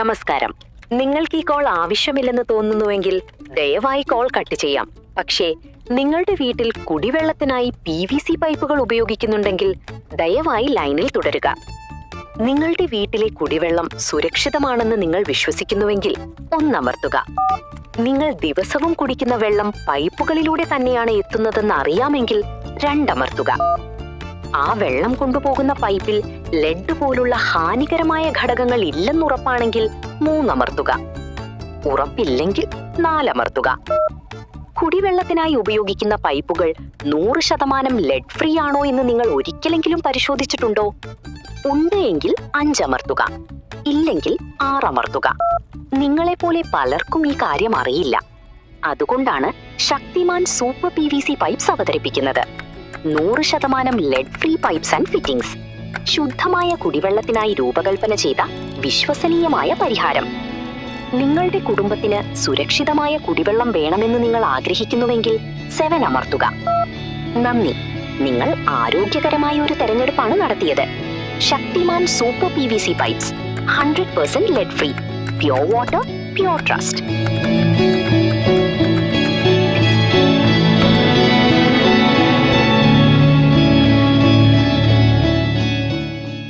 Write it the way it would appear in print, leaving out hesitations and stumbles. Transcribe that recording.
നമസ്കാരം. നിങ്ങൾക്ക് ഈ കോൾ ആവശ്യമില്ലെന്ന് തോന്നുന്നുവെങ്കിൽ ദയവായി കോൾ കട്ട് ചെയ്യാം. പക്ഷേ നിങ്ങളുടെ വീട്ടിൽ കുടിവെള്ളത്തിനായി PVC പൈപ്പുകൾ ഉപയോഗിക്കുന്നുണ്ടെങ്കിൽ ദയവായി ലൈനിൽ തുടരുക. നിങ്ങളുടെ വീട്ടിലെ കുടിവെള്ളം സുരക്ഷിതമാണെന്ന് നിങ്ങൾ വിശ്വസിക്കുന്നുവെങ്കിൽ ഒന്നമർത്തുക. നിങ്ങൾ ദിവസവും കുടിക്കുന്ന വെള്ളം പൈപ്പുകളിലൂടെ തന്നെയാണ് എത്തുന്നതെന്ന് അറിയാമെങ്കിൽ രണ്ടമർത്തുക. ആ വെള്ളം കൊണ്ടുപോകുന്ന പൈപ്പിൽ ലെഡ് പോലുള്ള ഹാനികരമായ ഘടകങ്ങൾ ഇല്ലെന്നുറപ്പാണെങ്കിൽ മൂന്നമർത്തുക. ഉറപ്പില്ലെങ്കിൽ നാലമർത്തുക. കുടിവെള്ളത്തിനായി ഉപയോഗിക്കുന്ന പൈപ്പുകൾ 100% ലെഡ് ഫ്രീ ആണോ എന്ന് നിങ്ങൾ ഒരിക്കലെങ്കിലും പരിശോധിച്ചിട്ടുണ്ടോ? ഉണ്ട് എങ്കിൽ 5 അമർത്തുക, ഇല്ലെങ്കിൽ 6 അമർത്തുക. നിങ്ങളെപ്പോലെ പലർക്കും ഈ കാര്യം അറിയില്ല. അതുകൊണ്ടാണ് ശക്തിമാൻ സൂപ്പർ PVC പൈപ്സ് അവതരിപ്പിക്കുന്നത്. 100% lead free pipes and fittings. ശുദ്ധമായ കുടിവെള്ളത്തിനായി രൂപകൽപ്പന ചെയ്ത വിശ്വസനീയമായ പരിഹാരം. നിങ്ങളുടെ കുടുംബത്തിന് സുരക്ഷിതമായ കുടിവെള്ളം വേണമെന്ന് നിങ്ങൾ ആഗ്രഹിക്കുന്നുവെങ്കിൽ 7 അമർത്തുക. നന്ദി. നിങ്ങൾ ആരോഗ്യകരമായ ഒരു തെരഞ്ഞെടുപ്പാണ് നടത്തിയത്. Shaktiman super PVC pipes 100% lead free. Pure water, pure trust.